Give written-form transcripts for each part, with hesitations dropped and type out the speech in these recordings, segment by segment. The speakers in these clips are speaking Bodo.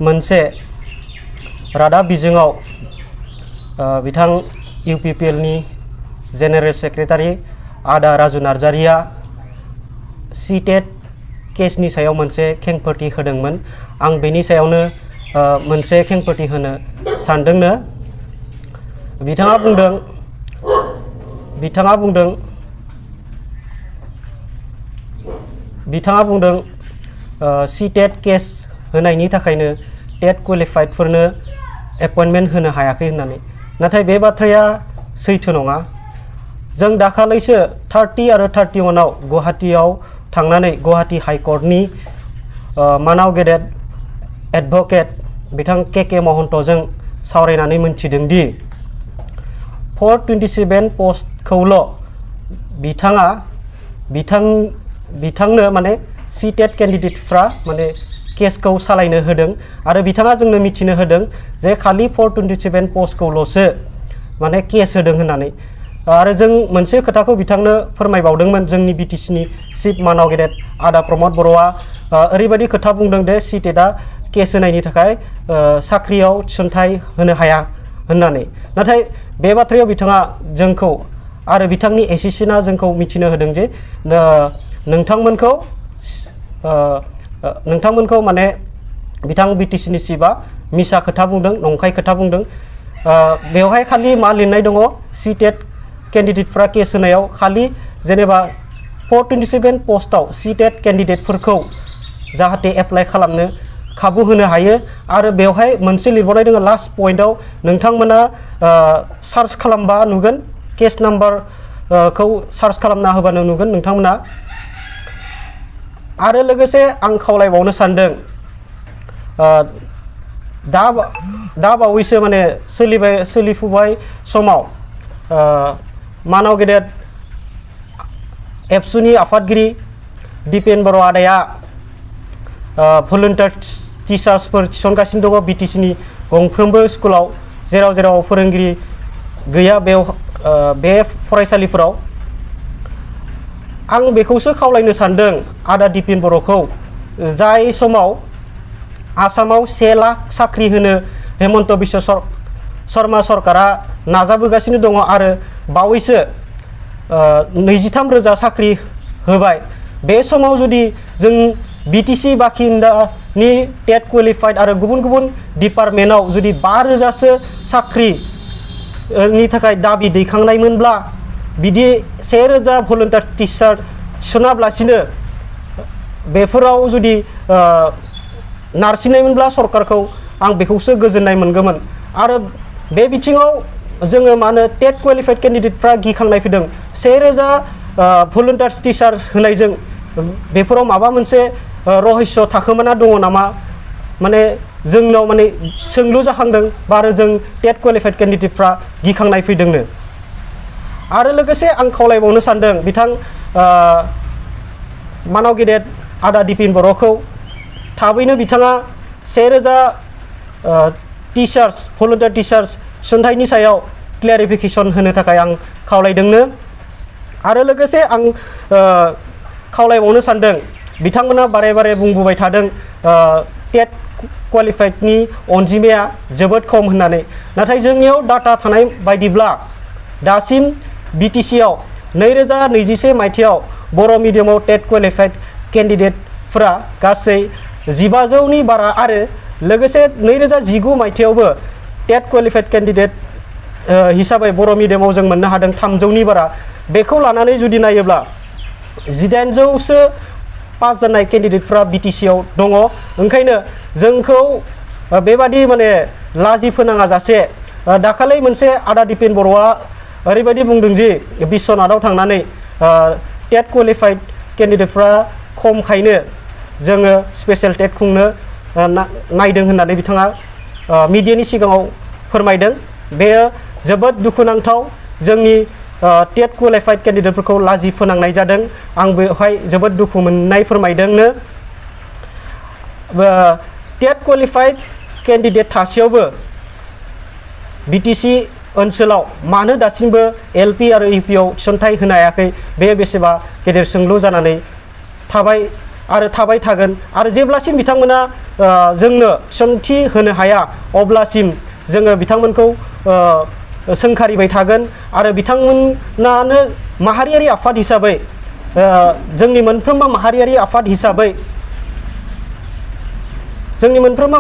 मोनसे रादाब बिजोङाव बिथां UPPL नि जेनेरेल सेक्रेटारि आदा राजु नार्जारिया CTET केसनि सायाव मोनसे खेंफोरथि होदोंमोन। आं बेनि सायावनो मोनसे खेंफोरथि होनो सानदोंनो। बिथाङा बुंदों CTET केस होनायनि थाखायनो टेट क्वालिफाइडफोरनो एपइन्टमेन्ट होनो हायाखै होननानै। नाथाय बे बाथ्राया सैथो नङा। जों दाखालैसो 30 आरो 31 आव गुवाहाटीयाव थांनानै गुवाहाटी हाइकर्टनि मानाव गेदेर एडभकेट बिथां KK महन्तजों सावरायनानै मोनथिदोंदि 427 पस्टखौल' बिथांनो माने CTET केन्डिडेटफ्रा माने केसखौ सालायनो होदों आरो बिथाङा जोंनो मिथिनो होदों जे खालि 427 पस्टखौल'सो माने केस होदों होननानै। आरो जों मोनसे खोथाखौ बिथांनो फोरमायबावदोंमोन। जोंनि BTC नि चिफ मानाव गेदेर आदा प्रमद बर'आ ओरैबायदि खोथा बुंदों दे CTET आ केस होनायनि थाखाय साख्रियाव थिसनथाइ होनो हाया होननानै। नाथाय बे बाथ्रायाव बिथाङा जोंखौ आरो बिथांनि एसिस्टेन्टआ जोंखौ मिथिनो होदों जे नोंथांमोनखौ माने बिथां BTC नि चिफआ मिसा खोथा बुंदों, नंखाय खोथा बुंदों। बेवहाय खालि मा लिरनाय दङ CTET केन्डिडेटफ्रा केस होनायाव खालि जेनेबा 427 पस्टआव CTET केन्डिडेटफोरखौ जाहाथे एप्लाइ खालामनो खाबु होनो हायो। आरो बेवहाय मोनसे लिरबावनाय दङ लास्ट पइन्टआव नोंथांमोना सार्च खालामबा नुगोन केस नाम्बारखौ सार्च खालामना होबानो नुगोन नोंथांमोना। आरो लोगोसे आं खावलायबावनो सानदों दा बावैसो माने सोलिफुबाय समाव मानाव गेदेर एबसुनि आफादगिरि दिपेन बर' आदाया भलुन्टियार टिचार्सफोर थिसनगासिनो दङ BTC नि गंफ्रोमबो स्कुलाव जेराव फोरोंगिरि गैया बे फरायसालिफोराव। आं बेखौसो खावलायनो सानदों आदा दिपेन बर'खौ, जाय समाव आसामाव 1 लाख साख्रि होनो हेमन्त बिश्व शर्मा सरकारा नाजाबोगासिनो दङ आरो बावैसो 23,000 साख्रि होबाय। बे समाव जुदि जों BTC बाखिन्दानि टेट क्वालिफाइड आरो गुबुन डिपार्टमेन्टआव जुदि 5,000सो साख्रिनि थाखाय दाबि दैखांनायमोनब्ला बिदि 1,000 भलुन्टियार टिचार थिसनाब्लासिनो बेफोराव जुदि नारसिननायमोनब्ला सरकारखौ आं बेखौसो गोजोननाय मोनगौमोन। आरो बे बिथिङाव जोङो मा होनो टेट क्वालिफाइड केन्डिडेटफ्रा गिखांनाय फैदों 1,000 भलुन्टियार टिचार होनायजों बेफोराव माबा मोनसे रहस्य थाखोमाना दङ नामा माने जोंनाव माने सोंलु जाखांदों आरो जों टेट क्वालिफाइड केन्डिडेटफ्रा गिखांनाय फैदोंनो। आरो लोगोसे आं खावलायबावनो सानदों बिथां मानाव गेदेर आदा दिपेन बर'खौ थाबैनो बिथाङा 1,000 भलुन्टियार टिचार्स थिसनथाइनि सायाव क्लेरिफिकेसन होनो थाखाय आं खावलायदोंनो। आरो लोगोसे आं खावलायबावनो सानदों बिथांमोना बारे बुंबोबाय थादों टेट क्वालिफाइडनि अनजिमाया जोबोद खम होननानै। नाथाय जोंनियाव डाटा थानाय बायदिब्ला दासिम BTC आव 2021 मायथाइयाव बर' मिडियामाव टेट क्वालिफाइड केन्डिडेटफोरा गासै 1500नि बारा आरो लोगोसे 2019 मायथाइयावबो टेट क्वालिफाइड केन्डिडेट हिसाबै बर' मिडियामाव जों मोननो हादों 300नि बारा। बेखौ लानानै जुदि नायोब्ला 1800सो पास जानाय केन्डिडेटफ्रा BTC आव दङ। ओंखायनो जोंखौ बेबादि माने लाजि फोनाङा जासे दाखालै मोनसे आदा दिपेन बर'आ ओरैबायदि बुंदों जि बिश्वनाथआव थांनानै टेट क्वालिफाइड केन्डिडेटफ्रा खमखायनो जोङो स्पेशल टेट खुंनो नायदों होननानै बिथाङा मिडियानि सिगाङाव फोरमायदों। बेयो जोबोद दुखुनांथाव। जोंनि टेट क्वालिफाइड केन्डिडेटफोरखौ लाजि फोनांनाय जादों। आं बेवहाय जोबोद दुखु मोननाय फोरमायदोंनो। टेट क्वालिफाइड केन्डिडेट थासेयावबो BTC ओनसोलाव मानो दासिमबो LP आरो UP आव थिसनथाइ होनो हायाखै बे बेसेबा गेदेर सोंलु जानानै थाबाय आरो थाबाय थागोन आरो जेब्लासिम बिथांमोना जोंनो थिसनथि होनो हाया अब्लासिम जोङो बिथांमोनखौ सोंखारिबाय थागोन आरो बिथांमोनानो माहारियारि आफाद हिसाबै जोंनि मोनफ्रोमबो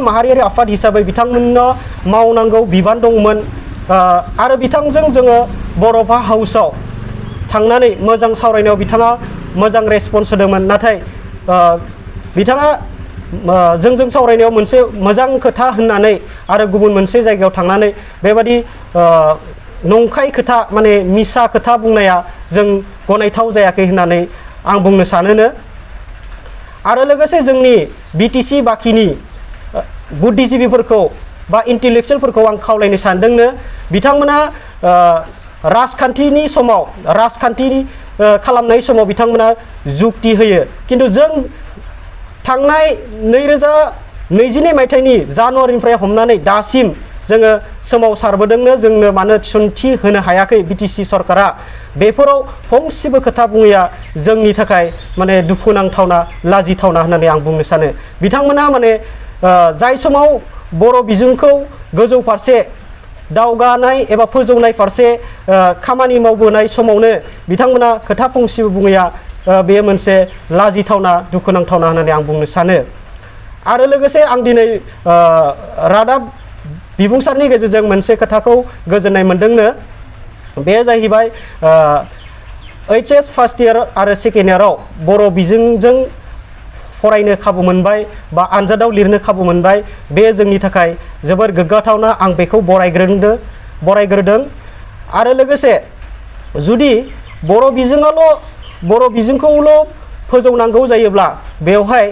माहारियारि आफाद हिसाबै बिथांमोननो मावनांगौ बिबान दंमोन आरो बिथांजों जोङो बर'फा हाउसाव थांनानै मोजां सावरायनायाव बिथाङा मोजां रेसपन्स होदोंमोन नाथाय बिथाङा जोंजों सावरायनायाव मोनसे मोजां खोथा होननानै आरो गुबुन मोनसे जायगायाव थांनानै बेबादि नंखाय खोथा माने मिसा खोथा बुंनाया जों गनायथाव जायाखै होननानै आं बुंनो सानोनो आरो लोगोसे जोंनि बिटिसि बाखिनि बुद्धिजिबिफोरखौ बा इन्टेलेक्सुयेलफोरखौ आं खावलायनो सानदोंनो बिथांमोना राजखान्थिनि समाव खालामनाय समाव बिथांमोना जुक्ति होयो किन्तु जों थांनाय 2022 मायथाइनि जानुवारिनिफ्राय हमनानै दासिम जोङो सोमावसारबोदोंनो जोंनो मानो थिसनथि होनो हायाखै बिटिसि सरकारा बेफोराव फंसेबो खोथा बुङैया जोंनि थाखाय माने दुखुनांथावना लाजिथावना होननानै आं बुंनो सानो बिथांमोना माने जाय समाव बर' बिजोंखौ गोजौ फारसे दावगानाय एबा फोजौनाय फारसे खामानि मावबोनाय समावनो बिथांमोना खोथा फंसेबो बुङैया बेयो मोनसे लाजिथावना दुखुनांथावना होननानै आं बुंनो सानो आरो लोगोसे आं दिनै रादाब बिबुंसारनि गेजेरजों मोनसे खोथाखौ गोजोननाय मोनदोंनो बे जाहैबाय HS फार्स्ट इयार आरो सेकेन्ड इयाराव बर' बिजोंजों फरायनो खाबु मोनबाय बा आनजादाव लिरनो खाबु मोनबाय बे जोंनि थाखाय जोबोर गोग्गाथावना आं बेखौ बरायग्रोदों आरो लोगोसे जुदि बर' बिजोंखौल' फोजौनांगौ जायोब्ला बेवहाय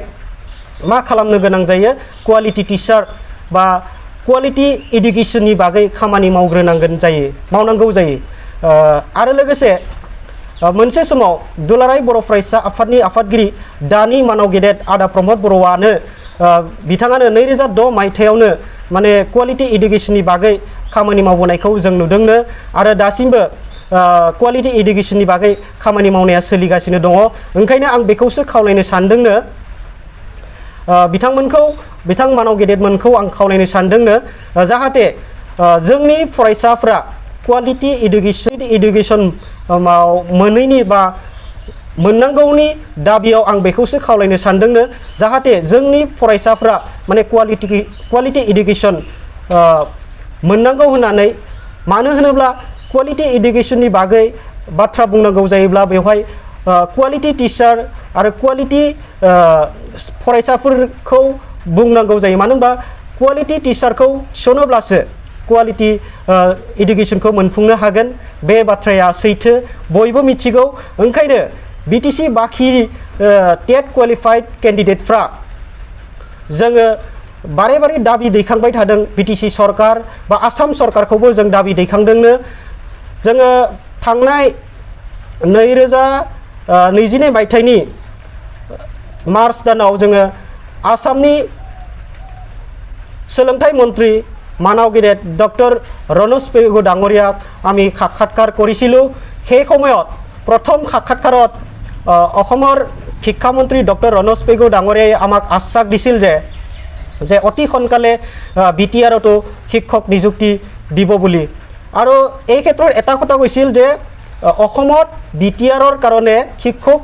मा खालामनो गोनां जायो क्वालिटि टिचार बा क्वालिटि इडुकेसननि बागै खामानि मावनांगौ जायो आरो लोगोसे मोनसे समाव दुलाराय बर' फरायसा आफादनि आफादगिरि दानि मानाव गेदेर आदा प्रमद बर'आनो बिथाङानो 2006 मायथाइयावनो माने क्वालिटि इडुकेसननि बागै खामानि मावबोनायखौ जों नुदोंनो आरो दासिमबो क्वालिटि इडुकेसननि बागै खामानि मावनाया सोलिगासिनो दङ ओंखायनो आं बेखौसो खावलायनो सानदोंनो बिथां मानाव गेदेरमोनखौ आं खावलायनो सानदोंनो जाहाथे जोंनि फरायसाफ्रा क्वालिटि इडुकेसन मोनैनि बा मोननांगौनि दाबियाव आं बेखौसो खावलायनो सानदोंनो जाहाथे जोंनि फरायसाफ्रा माने क्वालिटि इडुकेसन मोननांगौ होननानै मानो होनोब्ला क्वालिटि इडुकेसननि बागै बाथ्रा बुंनांगौ जायोब्ला बेवहाय क्वालिटि टिचार आरो क्वालिटि फरायसाफोरखौ बुंनांगौ जायो मानो होनबा क्वालिटि टिचारखौ थिसनोब्लासो क्वालिटि इडुकेसनखौ मोनफुंनो हागोन बे बाथ्राया सैथो बयबो मिथिगौ ओंखायनो बिटिसि बाखि टेट क्वालिफाइड केन्डिडेटफ्रा जोङो बारे दाबि दैखांबाय थादों बिटिसि सरकार बा आसाम सरकारखौबो जों दाबि दैखांदोंनो जोङो थांनाय 2022 मायथाइनि मार्च दानाव जोङो आसामनि सोलोंथाइ मन्त्री मानाव गेदेर डक्टर रनज पेगु ডাঙৰীয়াক আমি সাক্ষাৎকাৰ কৰিছিলোঁ সেই সময়ত প্ৰথম সাক্ষাৎকাৰত অসমৰ শিক্ষামন্ত্ৰী ডক্টৰ ৰনজ পেগু ডাঙৰীয়াই আমাক আশ্বাস দিছিল যে অতি সোনকালে বিটিআৰতো শিক্ষক নিযুক্তি দিব বুলি আৰু এই ক্ষেত্ৰত এটা কথা কৈছিল যে অসমত বিটিআৰৰ কাৰণে শিক্ষক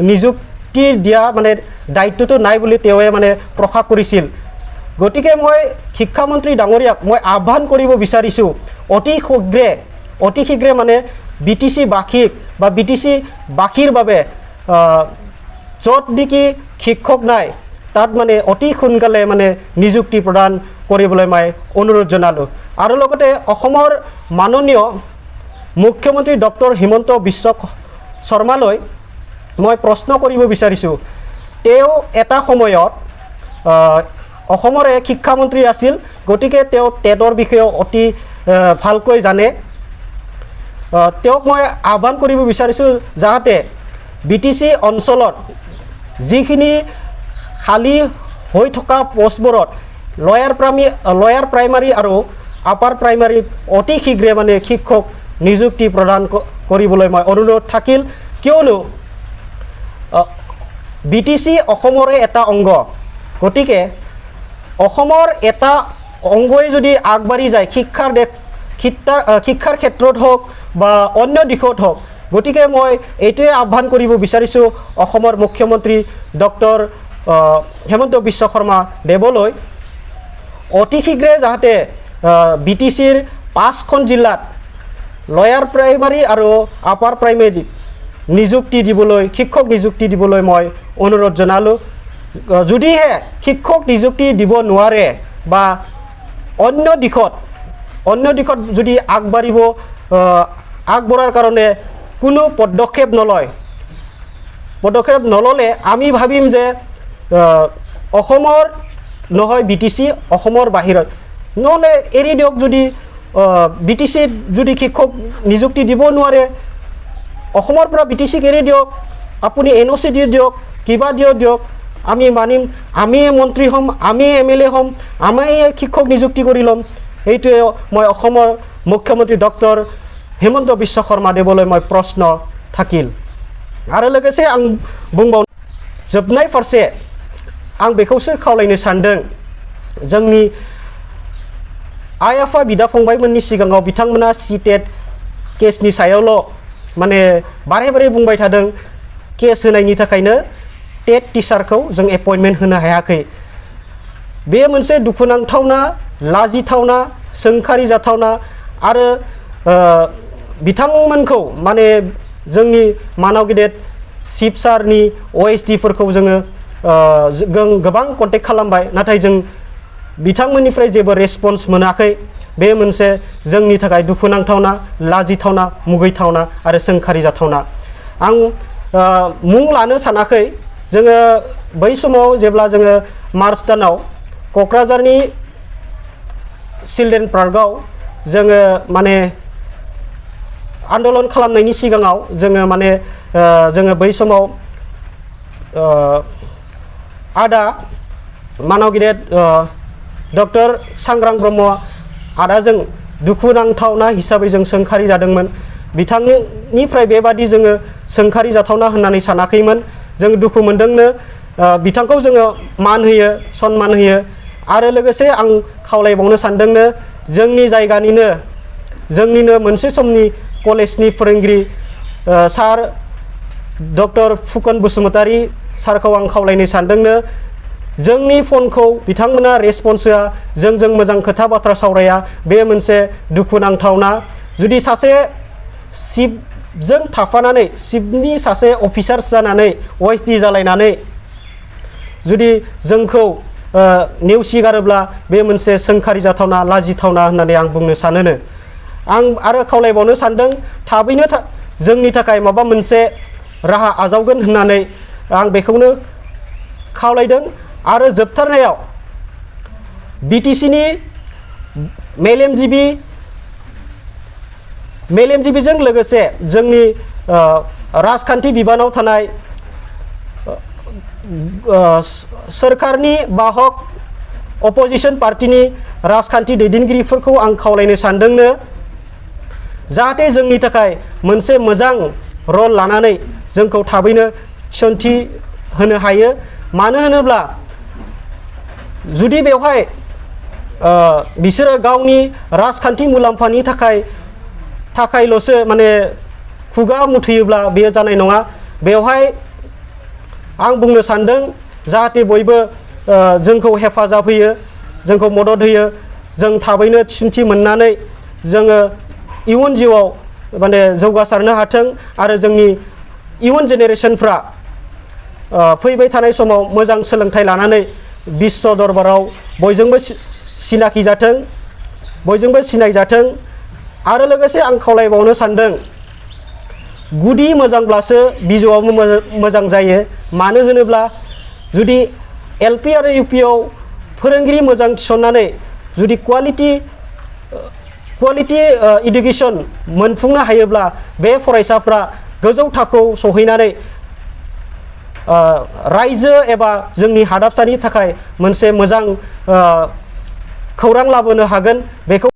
নিযুক্তি দিয়া মানে দায়িত্বটো নাই বুলি তেওঁৱে মানে প্ৰকাশ কৰিছিল গতিকে মই শিক্ষামন্ত্ৰী ডাঙৰীয়াক মই আহ্বান কৰিব বিচাৰিছোঁ অতি শীঘ্ৰে মানে বিটিসি বাখীক বা বিটিসি বাখীৰ বাবে য'ত নেকি শিক্ষক নাই তাত মানে অতি সোনকালে মানে নিযুক্তি প্ৰদান কৰিবলৈ মই অনুৰোধ জনালোঁ আৰু লগতে অসমৰ মাননীয় মুখ্যমন্ত্ৰী ডক্টৰ হিমন্ত বিশ্ব শৰ্মালৈ মই প্ৰশ্ন কৰিব বিচাৰিছোঁ তেওঁ এটা সময়ত অসমৰ এক শিক্ষামন্ত্ৰী আছিল গতিকে তেওঁ টেটৰ বিষয়ে অতি ভালকৈ জানে তেওঁক মই আহ্বান কৰিব বিচাৰিছোঁ যাতে বিটিসি অঞ্চলত যিখিনি খালি হৈ থকা পোষ্টবোৰত লয়াৰ প্ৰাইমাৰী আৰু আপাৰ প্ৰাইমাৰী অতি শীঘ্ৰে মানে শিক্ষক নিযুক্তি প্ৰদান কৰিবলৈ মই অনুৰোধ থাকিল কিয়নো BTC অসমৰে এটা অংগ গতিকে অসমৰ এটা অংগই যদি আগবাঢ়ি যায় শিক্ষাৰ ক্ষেত্ৰত হওক বা অন্য দিশত হওক গতিকে মই এইটোৱে আহ্বান কৰিব বিচাৰিছোঁ অসমৰ মুখ্যমন্ত্ৰী ডক্টৰ হেমন্ত বিশ্ব শৰ্মা দেৱলৈ অতি শীঘ্ৰে যাতে BTCৰ 5খন জিলাত লয়াৰ প্ৰাইমাৰী আৰু আপাৰ প্ৰাইমাৰী নিযুক্তি দিবলৈ শিক্ষক নিযুক্তি দিবলৈ মই অনুৰোধ জনালোঁ যদিহে শিক্ষক নিযুক্তি দিব নোৱাৰে বা অন্য দিশত যদি আগবঢ়াৰ কাৰণে কোনো পদক্ষেপ নল'লে আমি ভাবিম যে অসমৰ নহয় BTC অসমৰ বাহিৰত নহ'লে এৰি দিয়ক যদি BTC যদি শিক্ষক নিযুক্তি দিব নোৱাৰে অসমৰ পৰা BTCক এৰি দিয়ক আপুনি NOC দি দিয়ক কিবা দিয়ক আমি মানিম আমি মন্ত্ৰী হ'ম আমি MLA হ'ম আমি শিক্ষক নিযুক্তি কৰি ল'ম এইটোৱে মই অসমৰ মুখ্যমন্ত্ৰী ডক্টৰ हेमंत विश्व शर्मा देवলৈ মই प्रश्न থাকিল आरो लोगोसे आं बुंबाव जोबनाय फारसे आं बेखौसो खावलायनो सानदों जोंनि आइ आफा बिदा फंबायमोननि सिगाङाव बिथांमोना सीटेट केसनि सायावल' माने बारे बुंबाय थादों केस होनायनि थाखायनो टेट टिचारखौ जों एपइन्टमेन्ट होनो हायाखै बे मोनसे दुखुनांथावना लाजिथावना सोंखारि जाथावना आरो बिथांमोनखौ माने जोंनि मानाव गेदेर चिफ सारनि OSD फोरखौ जोङो गोबां कन्टेक्ट खालामबाय नाथाय जों बिथांमोननिफ्राय जेबो रेसपन्स मोनाखै बे मोनसे जोंनि थाखाय दुखुनांथावना लाजिथावना मुगैथावना आरो सोंखारि जाथावना आं मुं लानो सानाखै जोङो बै समाव जेब्ला जोङो मार्च दानाव क'क्राझारनि चिल्ड्रेन पार्कआव जोङो माने आन्दोलन खालामनायनि सिगाङाव जोङो माने जोङो बै समाव आदा मानाव गेदेर डक्टर सांग्रां ब्रह्म आदाजों दुखुनांथावना हिसाबै जों सोंखारि जादोंमोन बिथांनिफ्राय बेबादि जोङो सोंखारि जाथावना होननानै सानाखैमोन जों दुखु मोनदोंनो बिथांखौ जोङो मान होयो सन्मान होयो आरो लोगोसे आं खावलायबावनो सानदोंनो जोंनि जायगानिनो मोनसे समनि कलेजनि फोरोंगिरि सार डक्टर फुकन बसुमतारी सारखौ आं खावलायनो सानदोंनो जोंनि फनखौ बिथांमोना रेसपन्स होआ जों मोजां खोथा बाथ्रा सावराया बे मोनसे दुखुनांथावना जुदि सासे चिफजों थाफानानै चिफनि सासे अफिसार्स जानानै OSD जालायनानै जुदि जोंखौ नेवसिगारोब्ला बे मोनसे सोंखारि जाथावना लाजिथावना होननानै आं बुंनो सानोनो आं आरो खावलायबावनो सानदों थाबैनो जोंनि थाखाय माबा मोनसे राहा आजावगोन होननानै आं बेखौनो खावलायदों आरो जोबथारनायाव BTCनि मेलेमजिबिजों लोगोसे जोंनि राजखान्थि बिबानाव थानाय सोरखारनि बाहक अपोजिशन पार्टीनि राजखान्थि दैदेनगिरिफोरखौ आं खावलायनो सानदोंनो जाहाथे जोंनि थाखाय मोनसे मोजां रल लानानै जोंखौ थाबैनो थिसनथि होनो हायो मानो होनोब्ला जुदि बेवहाय बिसोरो गावनि राजखान्थि मुलाम्फानि थाखायल'सो माने खुगा मुथैयोब्ला बेयो जानाय नङा बेवहाय आं बुंनो सानदों जाहाथे बयबो जोंखौ हेफाजाब होयो जोंखौ मदद होयो जों थाबैनो थिसनथि मोननानै जोङो इयुन जिउआव माने जौगासारनो हाथों आरो जोंनि इयुन जेनेरेशनफ्रा फैबाय थानाय समाव मोजां सोलोंथाइ लानानै विश्व दरबाराव बयजोंबो सिनाखि जाथों बयजोंबो सिनाय जाथों आरो लोगोसे आं खावलायबावनो सानदों गुदि मोजांब्लासो बिजौआवबो मोजां जायो मानो होनोब्ला जुदि LP आरो UP आव फोरोंगिरि मोजां थिसननानै जुदि क्वालिटी इडुकेशन मोनफुंनो हायोब्ला बे फरायसाफ्रा गोजौ थाखोआव सहैनानै रायजो एबा जोंनि हादाबसानि थाखाय मोनसे मोजां खौरां लाबोनो हागोन बेखौ